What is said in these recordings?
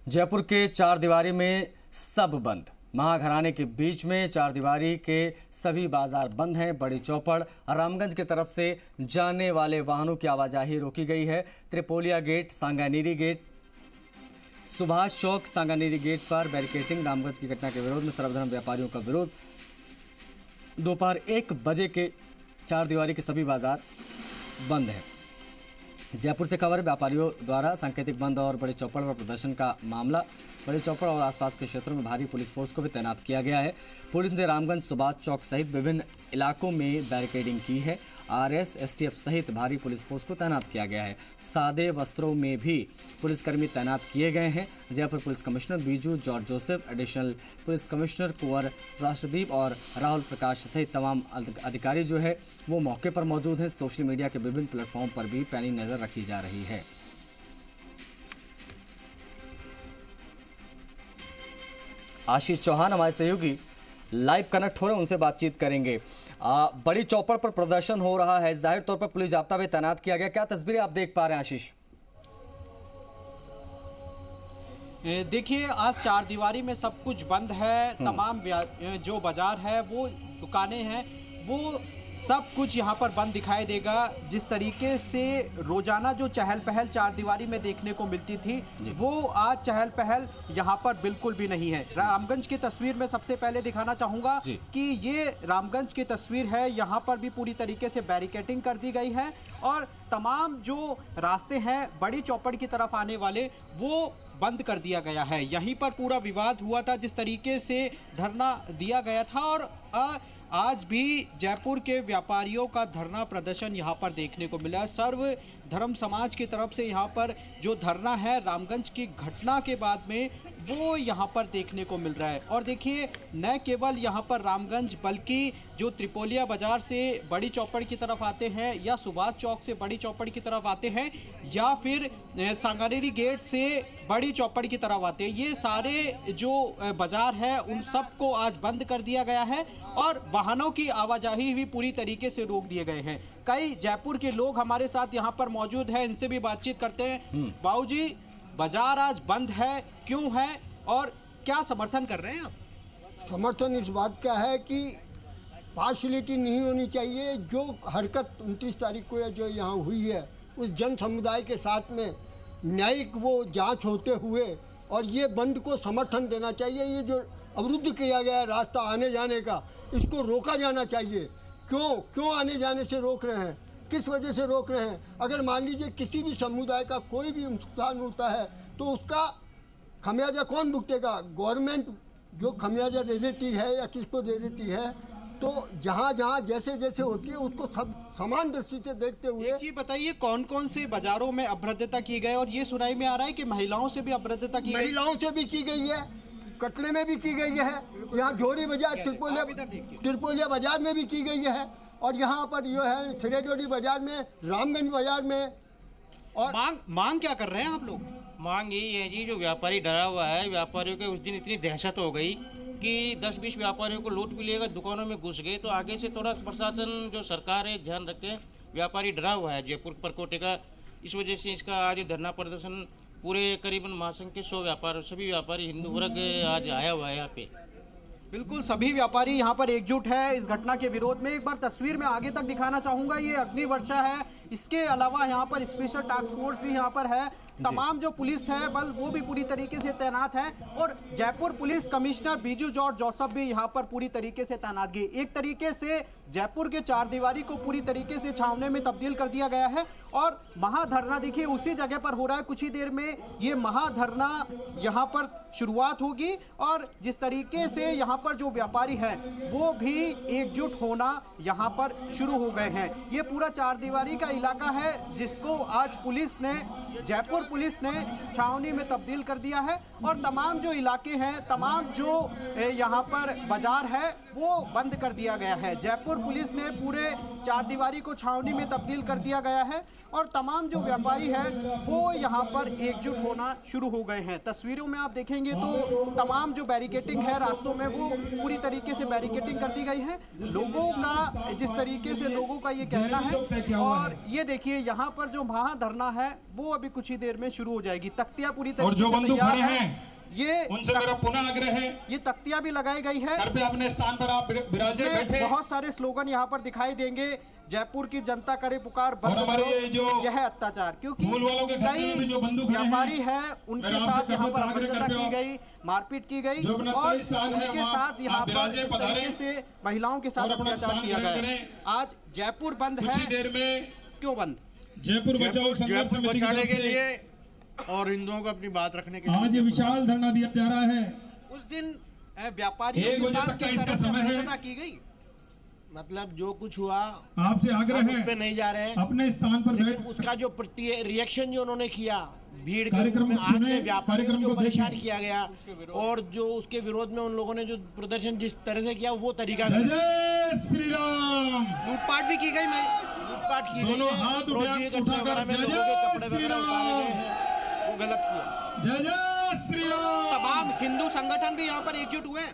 जयपुर के चारदीवारी में सब बंद। महाघराने के बीच में चारदीवारी के सभी बाजार बंद हैं। बड़ी चौपड़ रामगंज की तरफ से जाने वाले वाहनों की आवाजाही रोकी गई है। Tripolia gate, Sanganeri gate, Subhash Chowk, Sanganeri gate पर बैरिकेडिंग। रामगंज की घटना के विरोध में सर्वधर्म व्यापारियों का विरोध। दोपहर 1 बजे के चारदीवारी के सभी बाजार बंद हैं। जयपुर से खबर, व्यापारियों द्वारा सांकेतिक बंद और बड़ी चौपड़ पर प्रदर्शन का मामला। बड़ी चौपड़ और आसपास के क्षेत्रों में भारी पुलिस फोर्स को भी तैनात किया गया है। पुलिस ने रामगंज, सुभाष चौक सहित विभिन्न इलाकों में बैरिकेडिंग की है। आरएस, एसटीएफ सहित भारी पुलिस फोर्स को तैनात किया गया है। सादे वस्त्रों में भी पुलिसकर्मी तैनात किए गए हैं। Jaipur police commissioner Biju George Joseph, additional police commissioner Kunwar Rashtradeep और राहुल प्रकाश सहित तमाम अधिकारी जो है वो मौके पर मौजूद हैं। सोशल मीडिया के विभिन्न प्लेटफॉर्म पर भी पैनी नजर रखी जा रही है। आशीष चौहान हमारे सहयोगी लाइव कनेक्ट हो रहे हैं, उनसे बातचीत करेंगे। बड़ी चौपड़ पर प्रदर्शन हो रहा है, जाहिर तौर पर पुलिस जाब्ता भी तैनात किया गया। क्या तस्वीरें आप देख पा रहे हैं आशीष? देखिए, आज चारदीवारी में सब कुछ बंद है। तमाम जो बाजार है, वो दुकानें हैं, वो सब कुछ यहाँ पर बंद दिखाई देगा। जिस तरीके से रोजाना जो चहल पहल चारदीवारी में देखने को मिलती थी, वो आज चहल पहल यहाँ पर बिल्कुल भी नहीं है। रामगंज की तस्वीर में सबसे पहले दिखाना चाहूँगा कि ये रामगंज की तस्वीर है। यहाँ पर भी पूरी तरीके से बैरिकेडिंग कर दी गई है और तमाम जो रास्ते हैं बड़ी चौपड़ की तरफ आने वाले, वो बंद कर दिया गया है। यहीं पर पूरा विवाद हुआ था, जिस तरीके से धरना दिया गया था। और आज भी जयपुर के व्यापारियों का धरना प्रदर्शन यहाँ पर देखने को मिला। सर्व धर्म समाज की तरफ से यहाँ पर जो धरना है रामगंज की घटना के बाद में, वो यहाँ पर देखने को मिल रहा है। और देखिए, न केवल यहाँ पर रामगंज, बल्कि जो त्रिपोलिया बाजार से बड़ी चौपड़ की तरफ आते हैं, या सुभाष चौक से बड़ी चौपड़ की तरफ आते हैं, या फिर सांगानेरी गेट से बड़ी चौपड़ की तरफ आते हैं, ये सारे जो बाजार है उन सबको आज बंद कर दिया गया है और वाहनों की आवाजाही भी पूरी तरीके से रोक दिए गए हैं। कई जयपुर के लोग हमारे साथ यहाँ पर मौजूद हैं, इनसे भी बातचीत करते हैं। बाबूजी, बाजार आज बंद है, क्यों है और क्या समर्थन कर रहे हैं आप? समर्थन इस बात का है कि पार्शलिटी नहीं होनी चाहिए। जो हरकत 29 तारीख को जो यहाँ हुई है, उस जन समुदाय के साथ में न्यायिक वो जांच होते हुए और ये बंद को समर्थन देना चाहिए। ये जो अवरुद्ध किया गया है रास्ता आने जाने का, इसको रोका जाना चाहिए। क्यों आने जाने से रोक रहे हैं, किस वजह से रोक रहे हैं? अगर मान लीजिए किसी भी समुदाय का कोई भी नुकसान होता है तो उसका खमियाजा कौन भुगतेगा? गवर्नमेंट जो खमियाजा दे देती है या किसको दे देती है? तो जहाँ जैसे जैसे होती है उसको सब समान दृष्टि से देखते हुए। ये बताइए, कौन कौन से बाजारों में अभद्रता की गई? और ये सुनाई में आ रहा है कि महिलाओं से भी अभद्रता की गई। महिलाओं से भी की गई है, कटले में भी की गई है, यहाँ जोरी बाजार त्रिपोलिया बाजार में भी की गई है, और यहाँ पर जो है सिरेडोडी बाजार में, रामगंज बाजार में। और मांग क्या कर रहे हैं आप लोग? मांग यही है जी, जो व्यापारी डरा हुआ है, व्यापारियों के उस दिन इतनी दहशत हो गई कि 10-20 व्यापारियों को लूट भी लेगा, दुकानों में घुस गए। तो आगे से थोड़ा प्रशासन, जो सरकार है, ध्यान रखे। व्यापारी डरा हुआ है जयपुर परकोटे का, इस वजह से इसका आज धरना प्रदर्शन पूरे करीबन महासंघ के 100 सभी व्यापारी हिंदू वर्ग आज आया हुआ है यहाँ पे। बिल्कुल, सभी व्यापारी यहाँ पर एकजुट है इस घटना के विरोध में। एक बार तस्वीर में आगे तक दिखाना चाहूँगा, ये अग्नि वर्षा है। इसके अलावा यहाँ पर स्पेशल टास्क फोर्स भी यहाँ पर है। तमाम जो पुलिस है बल, वो भी पूरी तरीके से तैनात है। और Jaipur police commissioner Biju George Joseph भी यहाँ पर पूरी तरीके से तैनात गई। एक तरीके से जयपुर के चारदीवारी को पूरी तरीके से छावनी में तब्दील कर दिया गया है। और महाधरना देखिए उसी जगह पर हो रहा है। कुछ ही देर में ये महाधरना यहाँ पर शुरुआत होगी और जिस तरीके से यहाँ पर जो व्यापारी हैं वो भी एकजुट होना यहाँ पर शुरू हो गए हैं। ये पूरा चारदीवारी का इलाका है जिसको आज पुलिस ने, जयपुर पुलिस ने छावनी में तब्दील कर दिया है। और तमाम जो इलाके हैं, तमाम जो यहाँ पर बाजार है, वो बंद कर दिया गया है। जयपुर पुलिस ने पूरे चारदीवारी को छावनी में तब्दील कर दिया गया है और तमाम जो व्यापारी हैं वो यहाँ पर एकजुट होना शुरू हो गए हैं। तस्वीरों में आप देखेंगे तो तमाम जो बैरिकेडिंग है रास्तों में, वो पूरी तरीके से बैरिकेडिंग कर दी गई है। लोगों का जिस तरीके से लोगों का ये कहना है। और ये देखिए, यहाँ पर जो महाधरना है वो अभी भी कुछ ही देर में शुरू हो जाएगी। तख्तियां पूरी और तरीके जो से बंधु तैयार खड़े है। हैं ये उनसे मेरा पुनः आग्रह है, ये तख्तियां भी लगाई गई है। सर पे अपने स्थान पर आप विराजे इसमें बैठे। बहुत सारे स्लोगन यहाँ पर दिखाई देंगे। जयपुर की जनता करे पुकार, बंद और हमारे करो ये जो यह अत्याचार, क्योंकि फूल वालों के खत्मे में भी जो बंदूक खड़े हैं, व्यापारी है उनके मैं साथ आपसे यहाँ पर आग्रह अभद्रता करते की हो, गई, मारपीट की गई जो अपना और तय स्थान है उनके वहाँ साथ यहाँ आप पर विराजे, इस पधारें तरीके से महिलाओं के साथ और अपना अत्याचार स्थान किया ग्रहण गया। करें। आज जयपुर बंद कुछ ही है, देर में क्यों बंद? जयपुर बचाओ संघर्ष जयपुर समिति की बचाने तरफ के से लिए और हिंदुओं को अपनी बात रखने के लिए आज ये विशाल धरना दिया जा रहा है। उस दिन व्यापारियों 1 के बजे साथ तक का किस तरह इसका से समय है। अभद्रता की गई? मतलब जो कुछ हुआ आपसे आग्रह हम उस है, पे नहीं जा रहे हैं, अपने स्थान पर लेकिन बैठ उसका जो रिएक्शन जो उन्होंने किया भीड़ के रूप कार्यक्रम में, आज सुने, के व्यापारियों कार्यक्रम को जो को परेशान देखें। किया गया और जो उसके विरोध में उन लोगों ने जो प्रदर्शन जिस तरह से किया वो तरीका जय गलत है। जय श्री राम। लूटपाट भी की गई। मैं लूटपाट की गई दोनों है, हाथ रोजी उठा कटने कर वगैरह में जय लोगों के जय कपड़े श्री वगैरह उतारे राम। गए हैं, वो गलत किया। जय जय श्री राम। तमाम हिंदू संगठन भी यहाँ पर एकजुट हुए हैं।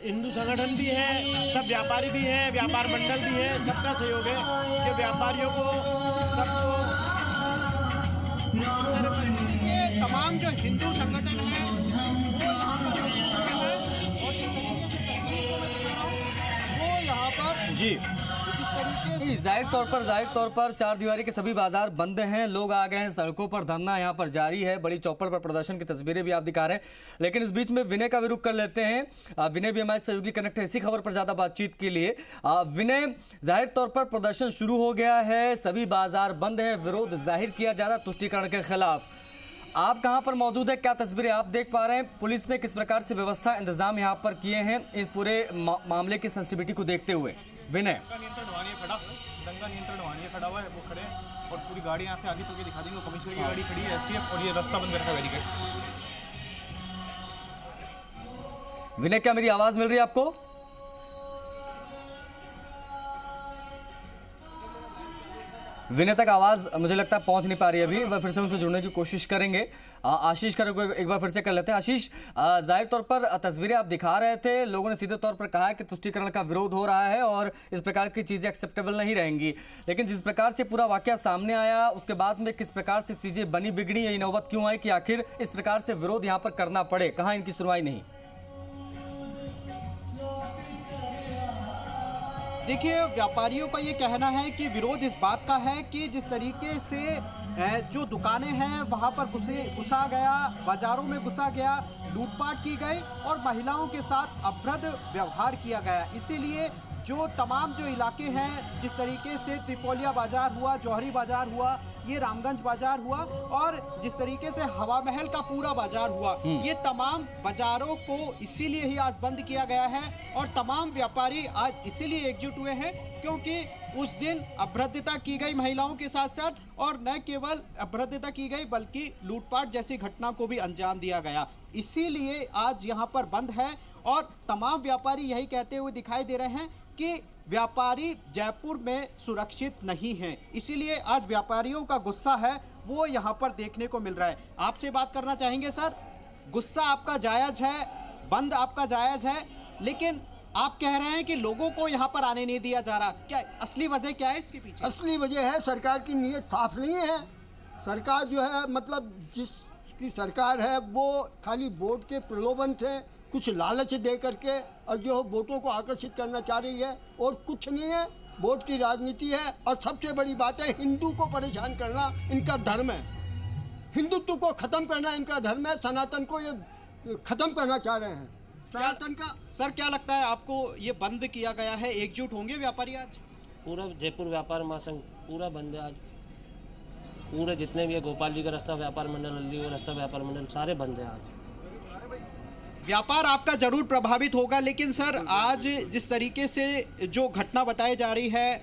हिंदू संगठन भी है, सब व्यापारी भी हैं, व्यापार मंडल भी है, सबका सहयोग है कि व्यापारियों को सबको ये तमाम जो हिंदू संगठन है वो यहाँ पर एकजुट हुए हैं और जिस तरीके से तस्वीर को मैं दिखा रहा हूं, वो यहाँ पर जी जिस तरीके से जाहिर तौर पर चार दीवारी के सभी बाजार बंद हैं, लोग आ गए हैं सड़कों पर, धरना यहाँ पर जारी है, बड़ी चौपड़ पर प्रदर्शन की तस्वीरें भी आप दिखा रहे हैं। लेकिन इस बीच में विनय का भी रुख कर लेते हैं। विनय भी हमारे सहयोगी कनेक्ट है इसी खबर पर ज्यादा बातचीत के लिए। विनय, जाहिर तौर पर प्रदर्शन शुरू हो गया है, सभी बाजार बंद है, विरोध जाहिर किया जा रहा है तुष्टीकरण के खिलाफ। आप कहां पर मौजूद है, क्या तस्वीरें आप देख पा रहे हैं? पुलिस ने किस प्रकार से व्यवस्था इंतजाम यहां पर किए हैं इस पूरे मामले की सेंसिटिविटी को देखते हुए? विनय, दंगा नियंत्रण वाहन खड़ा हुआ है, वो खड़े हैं और पूरी गाड़ी यहाँ से आगे चल के दिखा देंगे। कमिश्नर की गाड़ी खड़ी है, एसटीएफ, और ये रास्ता बंद रखा है बैरिकेड्स। विनय क्या मेरी आवाज मिल रही है आपको? विनय तक आवाज मुझे लगता है पहुंच नहीं पा रही है अभी। एक बार फिर से उनसे जुड़ने की कोशिश करेंगे। आशीष का एक बार फिर से कर लेते हैं। आशीष, जाहिर तौर पर तस्वीरें आप दिखा रहे थे, लोगों ने सीधे तौर पर कहा कि तुष्टीकरण का विरोध हो रहा है और इस प्रकार की चीजें एक्सेप्टेबल नहीं रहेंगी, लेकिन जिस प्रकार से पूरा वाकया सामने आया उसके बाद में किस प्रकार से चीजें बनी बिगड़ी, यही नौबत क्यों आई कि आखिर इस प्रकार से विरोध यहाँ पर करना पड़े? कहाँ इनकी सुनवाई नहीं? देखिए, व्यापारियों का ये कहना है कि विरोध इस बात का है कि जिस तरीके से जो दुकानें हैं वहां पर घुसा गया, बाजारों में घुसा गया, लूटपाट की गई और महिलाओं के साथ अभद्र व्यवहार किया गया। इसीलिए जो तमाम जो इलाके हैं, जिस तरीके से त्रिपोलिया बाजार हुआ, जौहरी बाजार हुआ, ये रामगंज बाजार हुआ और जिस तरीके से हवा महल का पूरा बाजार हुआ, ये तमाम बाजारों को इसीलिए ही आज बंद किया गया है और तमाम व्यापारी आज इसीलिए एकजुट हुए हैं क्योंकि उस दिन अभद्रता की गई महिलाओं के साथ साथ, और न केवल अभद्रता की गई बल्कि लूटपाट जैसी घटना को भी अंजाम दिया गया। इसीलिए आज यहाँ पर बंद है और तमाम व्यापारी यही कहते हुए दिखाई दे रहे हैं कि व्यापारी जयपुर में सुरक्षित नहीं हैं। इसीलिए आज व्यापारियों का गुस्सा है वो यहाँ पर देखने को मिल रहा है। आपसे बात करना चाहेंगे सर, गुस्सा आपका जायज़ है, बंद आपका जायज़ है, लेकिन आप कह रहे हैं कि लोगों को यहाँ पर आने नहीं दिया जा रहा, क्या असली वजह क्या है इसके पीछे? असली वजह है सरकार की नीयत साफ नहीं है। सरकार जो है मतलब जिसकी सरकार है वो खाली वोट के प्रलोभन से कुछ लालच दे करके और जो वोटों को आकर्षित करना चाह रही है और कुछ नहीं है। वोट की राजनीति है और सबसे बड़ी बात है हिंदू को परेशान करना इनका धर्म है, हिंदुत्व को ख़त्म करना इनका धर्म है, सनातन को ये ख़त्म करना चाह रहे हैं। सनातन का सर क्या लगता है आपको, ये बंद किया गया है, एकजुट होंगे व्यापारी आज? पूरा जयपुर व्यापार महासंघ पूरा बंद है आज। पूरे जितने भी है, गोपाल जी का रास्ता व्यापार मंडल, हल्दी का रास्ता व्यापार मंडल, सारे बंद है आज। व्यापार आपका जरूर प्रभावित होगा, लेकिन सर आज जिस तरीके से जो घटना बताई जा रही है,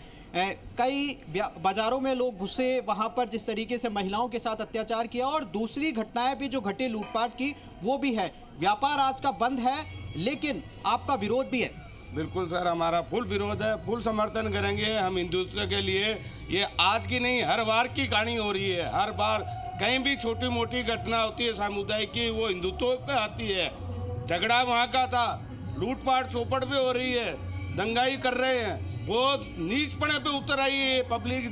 कई बाजारों में लोग घुसे, वहां पर जिस तरीके से महिलाओं के साथ अत्याचार किया और दूसरी घटनाएं भी जो घटी लूटपाट की वो भी है, व्यापार आज का बंद है लेकिन आपका विरोध भी है। बिल्कुल सर, हमारा फुल विरोध है, फुल समर्थन करेंगे हम हिंदुत्व के लिए। ये आज की नहीं, हर बार की कहानी हो रही है। हर बार कहीं भी छोटी मोटी घटना होती है सामुदायिक की, वो हिंदुत्व पे आती है। झगड़ा वहाँ का था, लूटपाट चौपट भी हो रही है, दंगाई कर रहे हैं, वो नीचपने पे उतर आई है पब्लिक।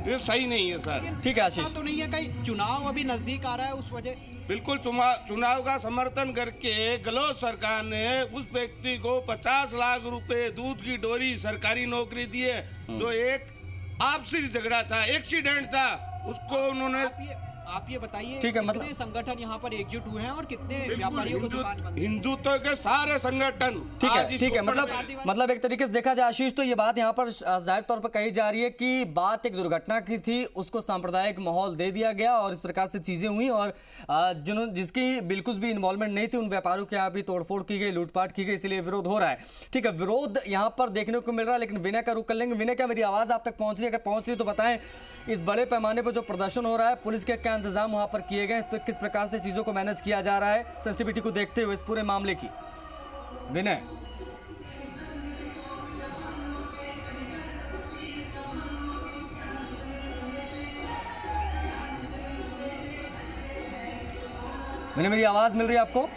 ये सही नहीं है सर। ठीक है आशीष। तो नहीं है कहीं चुनाव अभी नजदीक आ रहा है उस वजह? बिल्कुल चुनाव का समर्थन करके गहलोत सरकार ने उस व्यक्ति को 50 लाख रुपए दूध की डोरी सरकारी नौकरी दी है। जो एक आपसी झगड़ा था, एक्सीडेंट था, उसको उन्होंने। आप ये बताइए, ठीक है, कितने मतलब संगठन यहाँ पर एकजुट हुए हैं और कितने व्यापारियों को दुकान बंद? हिंदुत्व के सारे संगठन। ठीक है, मतलब एक तरीके से देखा जाए आशीष, तो ये बात यहाँ पर जाहिर तौर पर कही जा रही है कि बात एक दुर्घटना की थी, उसको सांप्रदायिक माहौल दे दिया गया और इस प्रकार से चीजें हुई और जिसकी बिल्कुल भी इन्वॉल्वमेंट नहीं थी उन व्यापारियों के यहाँ भी तोड़फोड़ की गई, लूटपाट की गई, इसलिए विरोध हो रहा है। ठीक है, विरोध यहाँ पर देखने को मिल रहा है, लेकिन विनय का रुख कर लेंगे। विनय, क्या मेरी आवाज आप तक पहुंच रही है? अगर पहुंच रही तो बताएं, इस बड़े पैमाने पर जो प्रदर्शन हो रहा है, पुलिस के क्या इंतजाम वहां पर किए गए, तो किस प्रकार से चीजों को मैनेज किया जा रहा है सेंसिटिविटी को देखते हुए इस पूरे मामले की? विनय। विनय, मेरी आवाज मिल रही है आपको?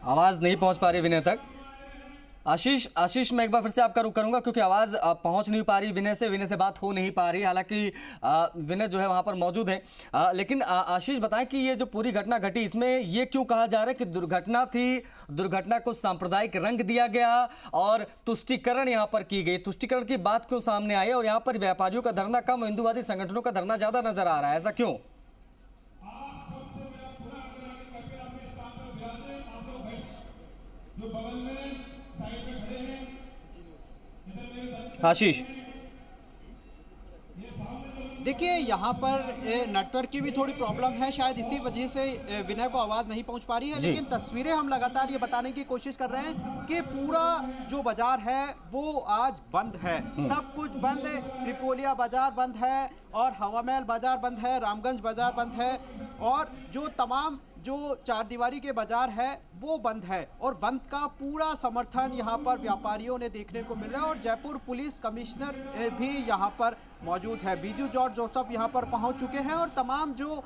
आवाज नहीं पहुंच पा रही विनय तक। आशीष मैं एक बार फिर से आपका रुख करूंगा क्योंकि आवाज पहुंच नहीं पा रही विनय से बात हो नहीं पा रही। हालांकि विनय जो है वहां पर मौजूद है, लेकिन आशीष बताएं कि ये जो पूरी घटना घटी, इसमें ये क्यों कहा जा रहा है कि दुर्घटना थी, दुर्घटना को सांप्रदायिक रंग दिया गया और तुष्टीकरण यहां पर की गई? तुष्टीकरण की बात क्यों सामने आई और यहां पर व्यापारियों का धरना कम, हिंदुवादी संगठनों का धरना ज्यादा नजर आ रहा है, ऐसा क्यों? आशीष, देखिए यहाँ पर नेटवर्क की भी थोड़ी प्रॉब्लम है, शायद इसी वजह से विनय को आवाज़ नहीं पहुंच पा रही है। लेकिन तस्वीरें हम लगातार ये बताने की कोशिश कर रहे हैं कि पूरा जो बाजार है वो आज बंद है, सब कुछ बंद है। त्रिपोलिया बाजार बंद है और हवा महल बाजार बंद है, रामगंज बाजार बंद है और जो तमाम जो चार दीवारी के बाजार है वो बंद है और बंद का पूरा समर्थन यहाँ पर व्यापारियों ने देखने को मिल रहा है। और जयपुर पुलिस कमिश्नर भी यहाँ पर मौजूद है, बीजू जॉर्ज जोसेफ यहाँ पर पहुँच चुके हैं और तमाम जो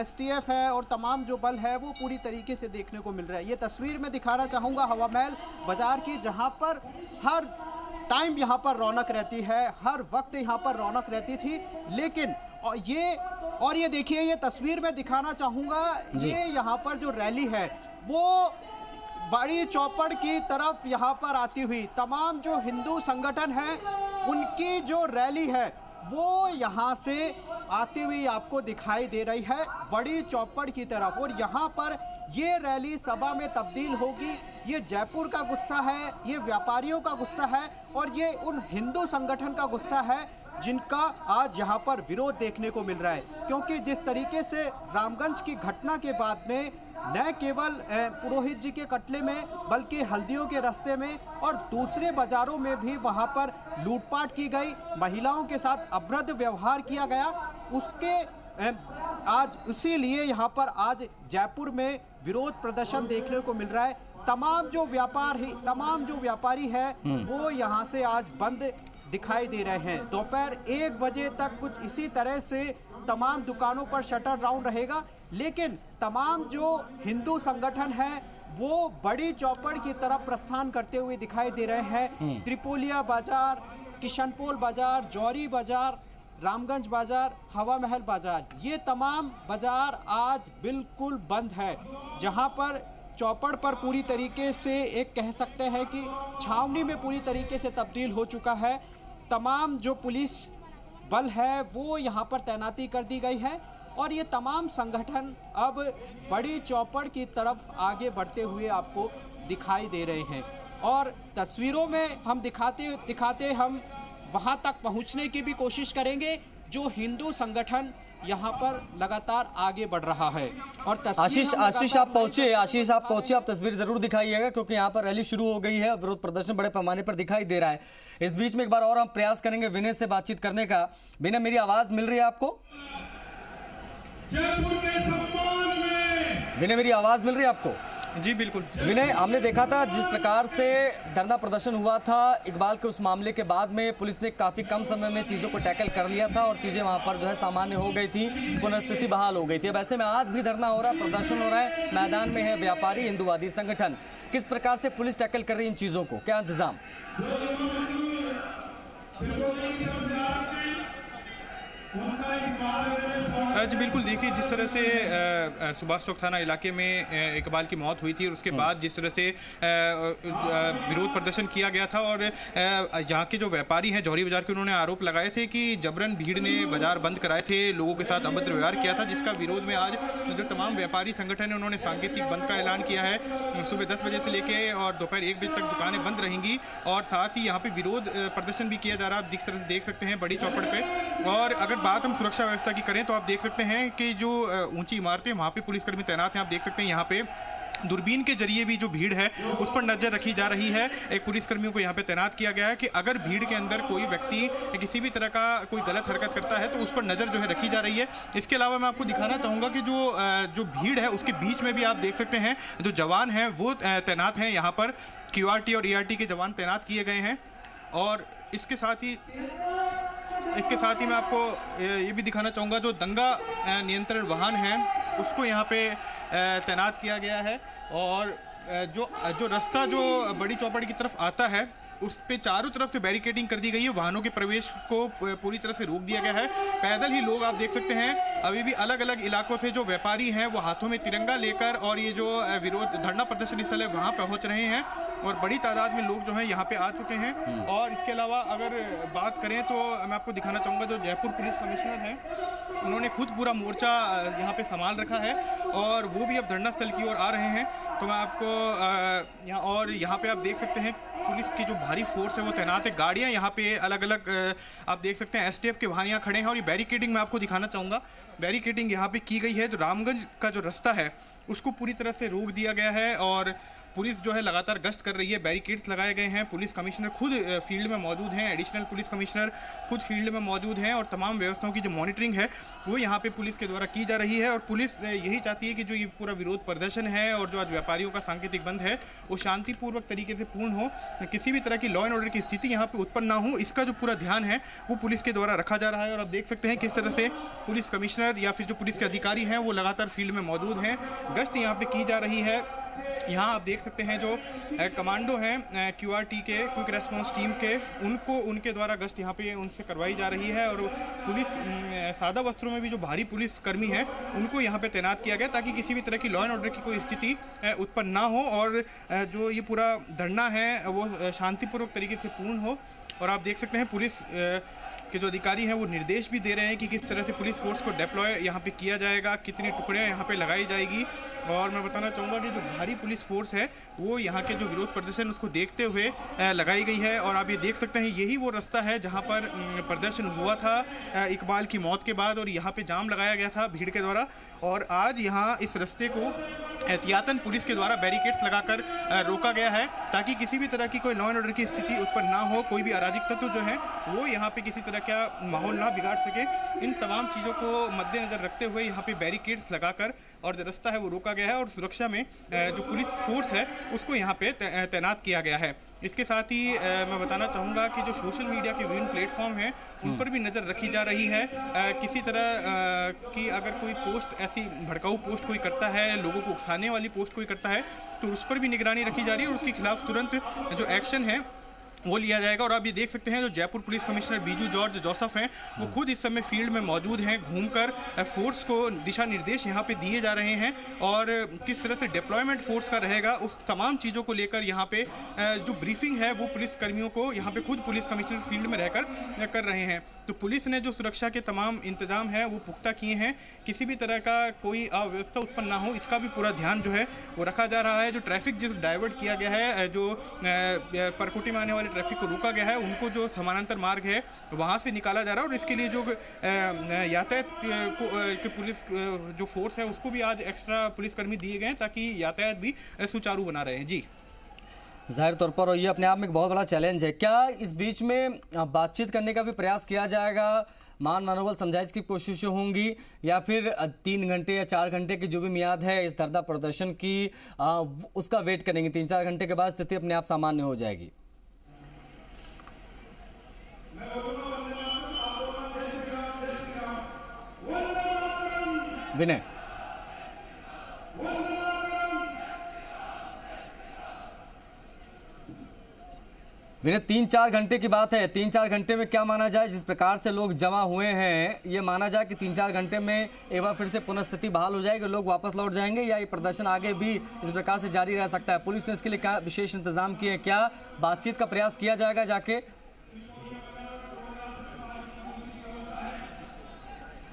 STF है और तमाम जो बल है वो पूरी तरीके से देखने को मिल रहा है। ये तस्वीर मैं दिखाना चाहूँगा हवा महल बाजार की, जहाँ पर हर टाइम यहाँ पर रौनक रहती है, हर वक्त यहाँ पर रौनक रहती थी। लेकिन और ये देखिए, ये तस्वीर मैं दिखाना चाहूँगा, ये यहाँ पर जो रैली है वो बड़ी चौपड़ की तरफ यहाँ पर आती हुई तमाम जो हिंदू संगठन हैं उनकी जो रैली है वो यहाँ से आती हुई आपको दिखाई दे रही है बड़ी चौपड़ की तरफ। और यहाँ पर ये रैली सभा में तब्दील होगी। ये जयपुर का गुस्सा है, ये व्यापारियों का गुस्सा है और ये उन हिंदू संगठन का गुस्सा है जिनका आज यहाँ पर विरोध देखने को मिल रहा है। क्योंकि जिस तरीके से रामगंज की घटना के बाद में न केवल पुरोहित जी के कटले में बल्कि हल्दियों के रास्ते में और दूसरे बाजारों में भी वहाँ पर लूटपाट की गई, महिलाओं के साथ अभद्र व्यवहार किया गया, उसके आज इसीलिए यहाँ पर आज जयपुर में विरोध प्रदर्शन देखने को मिल रहा है। तमाम जो व्यापारी है वो यहाँ से आज बंद दिखाई दे रहे हैं। दोपहर 1 बजे तक कुछ इसी तरह से तमाम दुकानों पर शटर डाउन रहेगा। लेकिन तमाम जो हिंदू संगठन हैं वो बड़ी चौपड़ की तरफ प्रस्थान करते हुए दिखाई दे रहे हैं। त्रिपोलिया बाजार, किशनपोल बाजार, जौहरी बाजार, रामगंज बाजार, हवा महल बाजार, ये तमाम बाजार आज बिल्कुल बंद है। जहां पर चौपड़ पर पूरी तरीके से एक कह सकते हैं कि छावनी में पूरी तरीके से तब्दील हो चुका है। तमाम जो पुलिस बल है वो यहाँ पर तैनाती कर दी गई है और ये तमाम संगठन अब बड़ी चौपड़ की तरफ आगे बढ़ते हुए आपको दिखाई दे रहे हैं। और तस्वीरों में हम दिखाते हम वहाँ तक पहुँचने की भी कोशिश करेंगे जो हिंदू संगठन यहाँ पर लगातार आगे बढ़ रहा है। और आशीष आप पहुंचे, आप तस्वीर जरूर दिखाइएगा क्योंकि यहाँ पर रैली शुरू हो गई है, विरोध प्रदर्शन बड़े पैमाने पर दिखाई दे रहा है। इस बीच में एक बार और हम प्रयास करेंगे विनय से बातचीत करने का। विनय, मेरी आवाज मिल रही है आपको? जयपुर के सम्मान में विनय, मेरी आवाज मिल रही है आपको? जी बिल्कुल। विनय, हमने देखा था जिस प्रकार से धरना प्रदर्शन हुआ था इकबाल के उस मामले के बाद में पुलिस ने काफ़ी कम समय में चीज़ों को टैकल कर लिया था और चीज़ें वहां पर जो है सामान्य हो गई थी, पुनर्स्थिति बहाल हो गई थी। वैसे में आज भी धरना हो रहा है, प्रदर्शन हो रहा है, मैदान में है व्यापारी, हिंदुवादी संगठन। किस प्रकार से पुलिस टैकल कर रही है इन चीज़ों को, क्या इंतजाम? जी बिल्कुल, देखिए जिस तरह से सुभाष चौक थाना इलाके में इकबाल की मौत हुई थी और उसके बाद जिस तरह से विरोध प्रदर्शन किया गया था और यहाँ के जो व्यापारी हैं जौहरी बाजार के, उन्होंने आरोप लगाए थे कि जबरन भीड़ ने बाजार बंद कराए थे, लोगों के साथ अभद्र व्यवहार किया था, जिसका विरोध में आज जो तमाम व्यापारी संगठन है उन्होंने सांकेतिक बंद का ऐलान किया है। सुबह 10 बजे से लेके और दोपहर 1 बजे तक दुकानें बंद रहेंगी और साथ ही यहाँ पे विरोध प्रदर्शन भी किया जा रहा है। आप जिस तरह से देख सकते हैं बड़ी चौपड़ पे। और अगर बात हम सुरक्षा व्यवस्था की करें तो आप देख सकते हैं कि जो ऊंची इमारतें वहाँ पे पुलिसकर्मी तैनात हैं। आप देख सकते हैं यहाँ पे दूरबीन के जरिए भी जो भीड़ है उस पर नजर रखी जा रही है। एक पुलिसकर्मियों को यहाँ पे तैनात किया गया है कि अगर भीड़ के अंदर कोई व्यक्ति किसी भी तरह का कोई गलत हरकत करता है तो उस पर नजर जो है रखी जा रही है। इसके अलावा मैं आपको दिखाना चाहूँगा कि जो भीड़ है उसके बीच में भी आप देख सकते हैं जो जवान हैं वो तैनात हैं। यहाँ पर QRT और ERT के जवान तैनात किए गए हैं। और इसके साथ ही मैं आपको ये भी दिखाना चाहूँगा जो दंगा नियंत्रण वाहन है उसको यहाँ पे तैनात किया गया है। और जो रास्ता जो बड़ी चौपड़ की तरफ आता है उस पे चारों तरफ से बैरिकेडिंग कर दी गई है। वाहनों के प्रवेश को पूरी तरह से रोक दिया गया है। पैदल ही लोग आप देख सकते हैं अभी भी अलग अलग इलाकों से जो व्यापारी हैं वो हाथों में तिरंगा लेकर और ये जो विरोध धरना प्रदर्शन स्थल है वहाँ पहुँच रहे हैं और बड़ी तादाद में लोग जो हैं यहाँ पे आ चुके हैं। और इसके अलावा अगर बात करें तो मैं आपको दिखाना चाहूँगा जो जयपुर पुलिस कमिश्नर हैं उन्होंने खुद पूरा मोर्चा यहाँ पे संभाल रखा है और वो भी अब धरना स्थल की ओर आ रहे हैं। तो मैं आपको यहाँ पे आप देख सकते हैं पुलिस की जो भारी फोर्स है वो तैनात है। गाड़ियाँ यहाँ पे अलग अलग आप देख सकते हैं STF के वाहन यहाँ खड़े हैं। और ये बैरिकेडिंग मैं आपको दिखाना चाहूँगा, बैरिकेडिंग यहाँ पे की गई है। जो रामगंज का जो रास्ता है उसको पूरी तरह से रोक दिया गया है और पुलिस जो है लगातार गश्त कर रही है। बैरिकेड्स लगाए गए हैं। पुलिस कमिश्नर खुद फील्ड में मौजूद हैं, एडिशनल पुलिस कमिश्नर खुद फील्ड में मौजूद हैं और तमाम व्यवस्थाओं की जो मॉनिटरिंग है वो यहाँ पे पुलिस के द्वारा की जा रही है। और पुलिस यही चाहती है कि जो ये पूरा विरोध प्रदर्शन है और जो आज व्यापारियों का सांकेतिक बंद है वो शांतिपूर्वक तरीके से पूर्ण हो, किसी भी तरह की लॉ एंड ऑर्डर की स्थिति यहाँ पे उत्पन्न ना हो, इसका जो पूरा ध्यान है वो पुलिस के द्वारा रखा जा रहा है। और आप देख सकते हैं किस तरह से पुलिस कमिश्नर या फिर जो पुलिस के अधिकारी हैं वो लगातार फील्ड में मौजूद हैं, गश्त यहाँ पे की जा रही है। यहाँ आप देख सकते हैं जो कमांडो हैं QRT के क्विक रेस्पॉन्स टीम के, उनके द्वारा गश्त यहाँ पे उनसे करवाई जा रही है। और पुलिस सादा वस्त्रों में भी जो भारी पुलिस कर्मी हैं उनको यहाँ पे तैनात किया गया ताकि किसी भी तरह की लॉ एंड ऑर्डर की कोई स्थिति उत्पन्न ना हो और जो ये पूरा धरना है वो शांतिपूर्वक तरीके से पूर्ण हो। और आप देख सकते हैं पुलिस के जो अधिकारी हैं वो निर्देश भी दे रहे हैं कि किस तरह से पुलिस फोर्स को डिप्लॉय यहाँ पे किया जाएगा, कितनी टुकड़ियाँ यहाँ पे लगाई जाएगी। और मैं बताना चाहूँगा कि जो भारी पुलिस फोर्स है वो यहाँ के जो विरोध प्रदर्शन उसको देखते हुए लगाई गई है। और आप ये देख सकते हैं यही वो रास्ता है जहाँ पर प्रदर्शन हुआ था इकबाल की मौत के बाद और यहाँ पे जाम लगाया गया था भीड़ के द्वारा। और आज यहाँ इस रास्ते को एहतियातन पुलिस के द्वारा बैरिकेड्स लगाकर रोका गया है ताकि किसी भी तरह की कोई लॉ एंड ऑर्डर की स्थिति उत्पन्न ना हो, कोई भी अराजक तत्व जो है वो यहाँ पे किसी तरह का माहौल ना बिगाड़ सके। इन तमाम चीज़ों को मद्देनजर रखते हुए यहाँ पे बैरिकेड्स लगाकर और जो रास्ता है वो रोका गया है और सुरक्षा में जो पुलिस फोर्स है उसको यहाँ पे तैनात किया गया है। इसके साथ ही मैं बताना चाहूँगा कि जो सोशल मीडिया के विभिन्न प्लेटफॉर्म हैं उन पर भी नज़र रखी जा रही है। किसी तरह की अगर कोई पोस्ट ऐसी भड़काऊ पोस्ट कोई करता है, लोगों को उकसाने वाली पोस्ट कोई करता है तो उस पर भी निगरानी रखी जा रही है और उसके खिलाफ तुरंत जो एक्शन है वो लिया जाएगा। और आप ये देख सकते हैं जो Jaipur police commissioner Biju George Joseph हैं वो खुद इस समय फील्ड में मौजूद हैं, घूमकर फोर्स को दिशा निर्देश यहाँ पे दिए जा रहे हैं और किस तरह से डिप्लॉयमेंट फोर्स का रहेगा उस तमाम चीज़ों को लेकर यहाँ पे जो ब्रीफिंग है वो पुलिस कर्मियों को यहाँ पे खुद पुलिस कमिश्नर फील्ड में रहकर कर रहे हैं। तो पुलिस ने जो सुरक्षा के तमाम इंतजाम है वो पुख्ता किए हैं, किसी भी तरह का कोई अव्यवस्था उत्पन्न ना हो इसका भी पूरा ध्यान जो है वो रखा जा रहा है। जो ट्रैफिक जो डाइवर्ट किया गया है, जो परकोटी में आने वाले ट्रैफिक को रोका गया है, उनको जो समानांतर मार्ग है वहाँ से निकाला जा रहा है और इसके लिए जो यातायात के पुलिस जो फोर्स है उसको भी आज एक्स्ट्रा पुलिसकर्मी दिए गए हैं ताकि यातायात भी सुचारू बना रहे हैं। जी जाहिर तौर पर ये अपने आप में एक बहुत बड़ा चैलेंज है। क्या इस बीच में बातचीत करने का भी प्रयास किया जाएगा, मान मनोबल समझाइश की कोशिशें होंगी, या फिर 3 घंटे या 4 घंटे की जो भी मियाद है इस धरना प्रदर्शन की उसका वेट करेंगे? 3-4 घंटे के बाद स्थिति अपने आप सामान्य हो जाएगी? विनय, 3-4 घंटे की बात है। 3-4 घंटे में क्या माना जाए? जिस प्रकार से लोग जमा हुए हैं, ये माना जाए कि 3-4 घंटे में एक बार फिर से पुनः स्थिति बहाल हो जाएगी, लोग वापस लौट जाएंगे, या ये प्रदर्शन आगे भी इस प्रकार से जारी रह सकता है? पुलिस ने इसके लिए क्या विशेष इंतजाम किए? क्या बातचीत का प्रयास किया जाएगा जाके?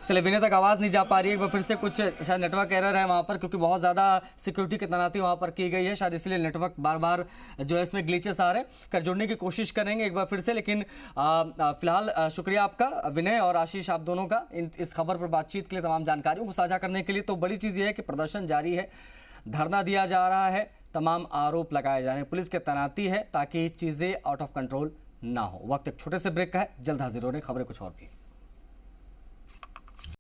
चले, विनय तक आवाज़ नहीं जा पा रही है। एक बार फिर से कुछ शायद नेटवर्क एरर है वहाँ पर, क्योंकि बहुत ज़्यादा सिक्योरिटी की तैनाती वहाँ पर की गई है, शायद इसलिए नेटवर्क बार बार जो है इसमें ग्लिचेस आ रहे हैं। कर जुड़ने की कोशिश करेंगे एक बार फिर से, लेकिन फिलहाल शुक्रिया आपका विनय और आशीष, आप दोनों का इस खबर पर बातचीत के लिए, तमाम जानकारियों को साझा करने के लिए। तो बड़ी चीज़ ये है कि प्रदर्शन जारी है, धरना दिया जा रहा है, तमाम आरोप लगाए जा रहे हैं, पुलिस की तैनाती है ताकि चीज़ें आउट ऑफ कंट्रोल ना हो। वक्त एक छोटे से ब्रेक का है, जल्द हाजिर हो रहे, खबरें कुछ और भी।